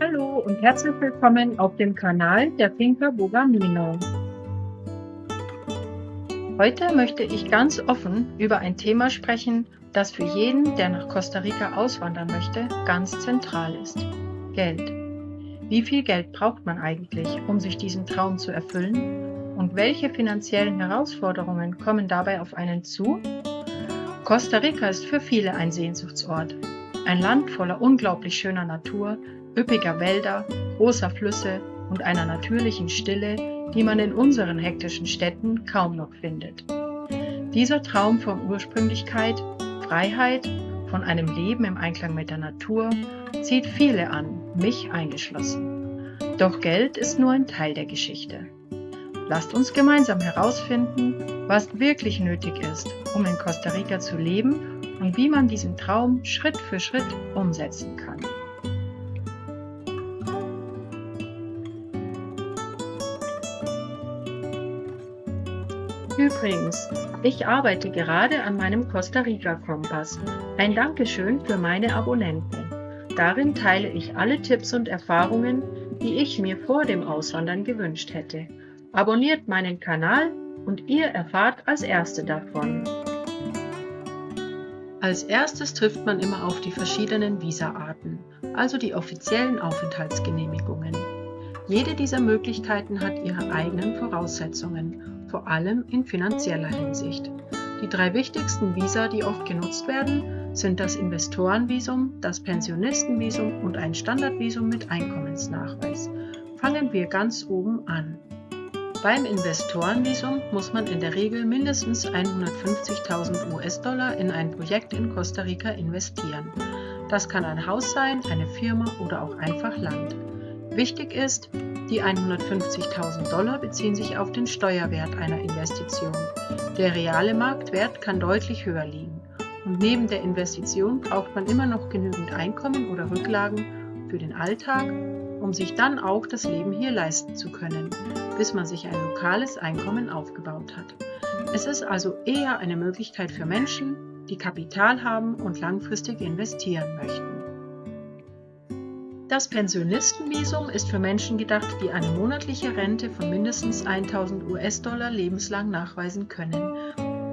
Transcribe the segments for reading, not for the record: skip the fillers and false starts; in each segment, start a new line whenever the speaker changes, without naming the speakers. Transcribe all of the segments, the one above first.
Hallo und herzlich willkommen auf dem Kanal der Finca Bougamino. Heute möchte ich ganz offen über ein Thema sprechen, das für jeden, der nach Costa Rica auswandern möchte, ganz zentral ist: Geld. Wie viel Geld braucht man eigentlich, um sich diesen Traum zu erfüllen? Und welche finanziellen Herausforderungen kommen dabei auf einen zu? Costa Rica ist für viele ein Sehnsuchtsort. Ein Land voller unglaublich schöner Natur, üppiger Wälder, großer Flüsse und einer natürlichen Stille, die man in unseren hektischen Städten kaum noch findet. Dieser Traum von Ursprünglichkeit, Freiheit, von einem Leben im Einklang mit der Natur, zieht viele an, mich eingeschlossen. Doch Geld ist nur ein Teil der Geschichte. Lasst uns gemeinsam herausfinden, was wirklich nötig ist, um in Costa Rica zu leben und wie man diesen Traum Schritt für Schritt umsetzen kann. Übrigens, ich arbeite gerade an meinem Costa Rica-Kompass. Ein Dankeschön für meine Abonnenten. Darin teile ich alle Tipps und Erfahrungen, die ich mir vor dem Auswandern gewünscht hätte. Abonniert meinen Kanal und ihr erfahrt als Erste davon. Als erstes trifft man immer auf die verschiedenen Visa-Arten, also die offiziellen Aufenthaltsgenehmigungen. Jede dieser Möglichkeiten hat ihre eigenen Voraussetzungen, vor allem in finanzieller Hinsicht. Die 3 wichtigsten Visa, die oft genutzt werden, sind das Investorenvisum, das Pensionistenvisum und ein Standardvisum mit Einkommensnachweis. Fangen wir ganz oben an. Beim Investorenvisum muss man in der Regel mindestens 150.000 US-Dollar in ein Projekt in Costa Rica investieren. Das kann ein Haus sein, eine Firma oder auch einfach Land. Wichtig ist, die 150.000 Dollar beziehen sich auf den Steuerwert einer Investition. Der reale Marktwert kann deutlich höher liegen. Und neben der Investition braucht man immer noch genügend Einkommen oder Rücklagen für den Alltag, um sich dann auch das Leben hier leisten zu können, bis man sich ein lokales Einkommen aufgebaut hat. Es ist also eher eine Möglichkeit für Menschen, die Kapital haben und langfristig investieren möchten. Das Pensionistenvisum ist für Menschen gedacht, die eine monatliche Rente von mindestens 1.000 US-Dollar lebenslang nachweisen können.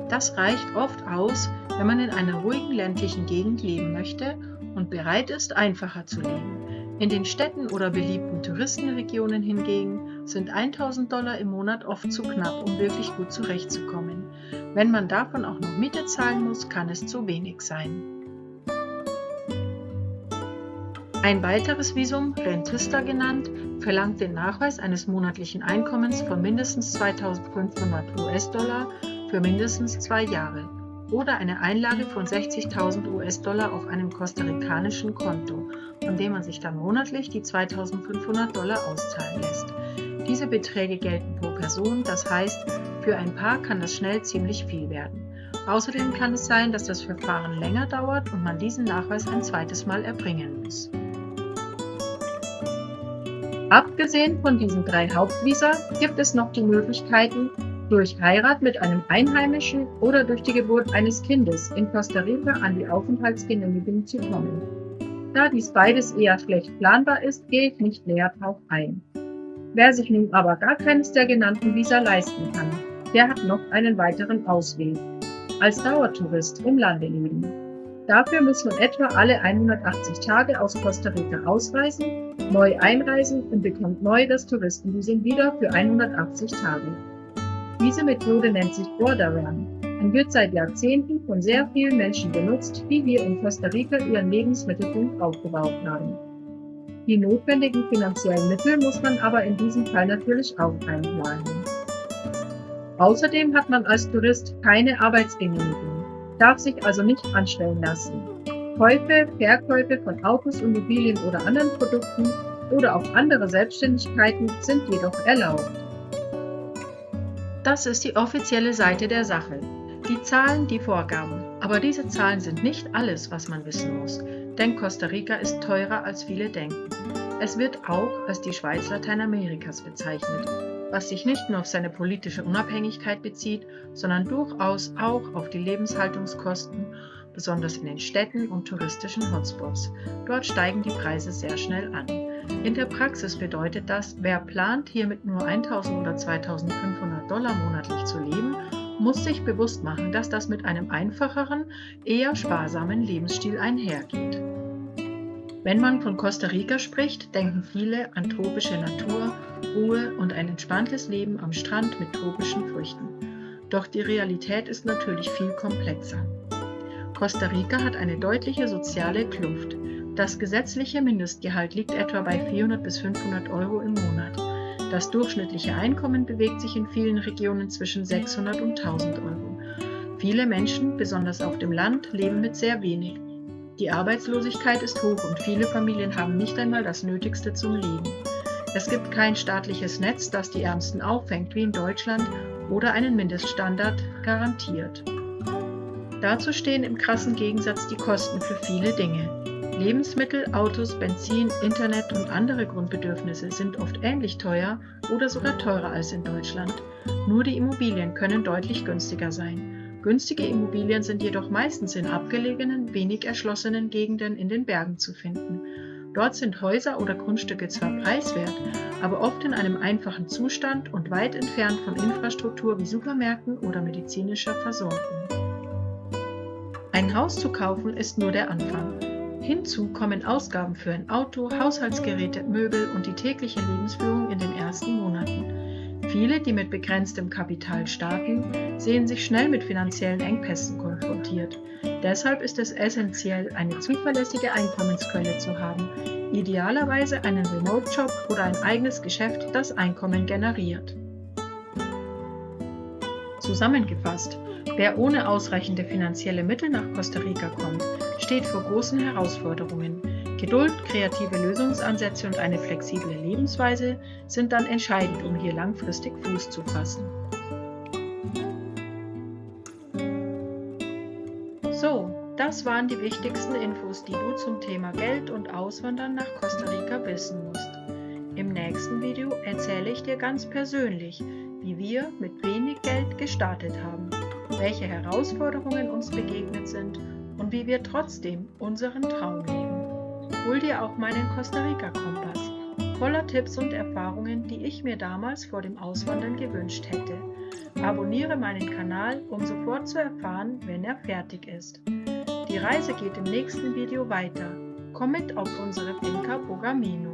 Das reicht oft aus, wenn man in einer ruhigen ländlichen Gegend leben möchte und bereit ist, einfacher zu leben. In den Städten oder beliebten Touristenregionen hingegen sind 1.000 Dollar im Monat oft zu knapp, um wirklich gut zurechtzukommen. Wenn man davon auch noch Miete zahlen muss, kann es zu wenig sein. Ein weiteres Visum, Rentista genannt, verlangt den Nachweis eines monatlichen Einkommens von mindestens 2.500 US-Dollar für mindestens 2 Jahre oder eine Einlage von 60.000 US-Dollar auf einem kostarikanischen Konto, von dem man sich dann monatlich die 2.500 Dollar auszahlen lässt. Diese Beträge gelten pro Person, das heißt, für ein Paar kann das schnell ziemlich viel werden. Außerdem kann es sein, dass das Verfahren länger dauert und man diesen Nachweis ein zweites Mal erbringen muss. Abgesehen von diesen 3 Hauptvisa gibt es noch die Möglichkeiten, durch Heirat mit einem Einheimischen oder durch die Geburt eines Kindes in Costa Rica an die Aufenthaltsgenehmigung zu kommen. Da dies beides eher schlecht planbar ist, gehe ich nicht näher darauf ein. Wer sich nun aber gar keines der genannten Visa leisten kann, der hat noch einen weiteren Ausweg: als Dauertourist im Lande leben. Dafür muss man etwa alle 180 Tage aus Costa Rica ausreisen, neu einreisen und bekommt neu das Touristenvisum wieder für 180 Tage. Diese Methode nennt sich Border Run und wird seit Jahrzehnten von sehr vielen Menschen benutzt, die hier in Costa Rica ihren Lebensmittelpunkt aufgebaut haben. Die notwendigen finanziellen Mittel muss man aber in diesem Fall natürlich auch einplanen. Außerdem hat man als Tourist keine Arbeitsgenehmigung, darf sich also nicht anstellen lassen. Käufe, Verkäufe von Autos, Immobilien oder anderen Produkten oder auch andere Selbstständigkeiten sind jedoch erlaubt. Das ist die offizielle Seite der Sache. Die Zahlen, die Vorgaben. Aber diese Zahlen sind nicht alles, was man wissen muss, denn Costa Rica ist teurer, als viele denken. Es wird auch als die Schweiz Lateinamerikas bezeichnet, was sich nicht nur auf seine politische Unabhängigkeit bezieht, sondern durchaus auch auf die Lebenshaltungskosten, besonders in den Städten und touristischen Hotspots. Dort steigen die Preise sehr schnell an. In der Praxis bedeutet das, wer plant, hier mit nur 1.000 oder 2.500 Dollar monatlich zu leben, muss sich bewusst machen, dass das mit einem einfacheren, eher sparsamen Lebensstil einhergeht. Wenn man von Costa Rica spricht, denken viele an tropische Natur, Ruhe und ein entspanntes Leben am Strand mit tropischen Früchten. Doch die Realität ist natürlich viel komplexer. Costa Rica hat eine deutliche soziale Kluft. Das gesetzliche Mindestgehalt liegt etwa bei 400 bis 500 Euro im Monat. Das durchschnittliche Einkommen bewegt sich in vielen Regionen zwischen 600 und 1000 Euro. Viele Menschen, besonders auf dem Land, leben mit sehr wenig. Die Arbeitslosigkeit ist hoch und viele Familien haben nicht einmal das Nötigste zum Leben. Es gibt kein staatliches Netz, das die Ärmsten auffängt wie in Deutschland oder einen Mindeststandard garantiert. Dazu stehen im krassen Gegensatz die Kosten für viele Dinge. Lebensmittel, Autos, Benzin, Internet und andere Grundbedürfnisse sind oft ähnlich teuer oder sogar teurer als in Deutschland. Nur die Immobilien können deutlich günstiger sein. Günstige Immobilien sind jedoch meistens in abgelegenen, wenig erschlossenen Gegenden in den Bergen zu finden. Dort sind Häuser oder Grundstücke zwar preiswert, aber oft in einem einfachen Zustand und weit entfernt von Infrastruktur wie Supermärkten oder medizinischer Versorgung. Ein Haus zu kaufen ist nur der Anfang. Hinzu kommen Ausgaben für ein Auto, Haushaltsgeräte, Möbel und die tägliche Lebensführung in den ersten Monaten. Viele, die mit begrenztem Kapital starten, sehen sich schnell mit finanziellen Engpässen konfrontiert. Deshalb ist es essentiell, eine zuverlässige Einkommensquelle zu haben, idealerweise einen Remote-Job oder ein eigenes Geschäft, das Einkommen generiert. Zusammengefasst: Wer ohne ausreichende finanzielle Mittel nach Costa Rica kommt, steht vor großen Herausforderungen. Geduld, kreative Lösungsansätze und eine flexible Lebensweise sind dann entscheidend, um hier langfristig Fuß zu fassen. So, das waren die wichtigsten Infos, die du zum Thema Geld und Auswandern nach Costa Rica wissen musst. Im nächsten Video erzähle ich dir ganz persönlich, wie wir mit wenig Geld gestartet haben, welche Herausforderungen uns begegnet sind und wie wir trotzdem unseren Traum leben. Hol dir auch meinen Costa Rica-Kompass, voller Tipps und Erfahrungen, die ich mir damals vor dem Auswandern gewünscht hätte. Abonniere meinen Kanal, um sofort zu erfahren, wenn er fertig ist. Die Reise geht im nächsten Video weiter. Komm mit auf unsere Finca Bogamino.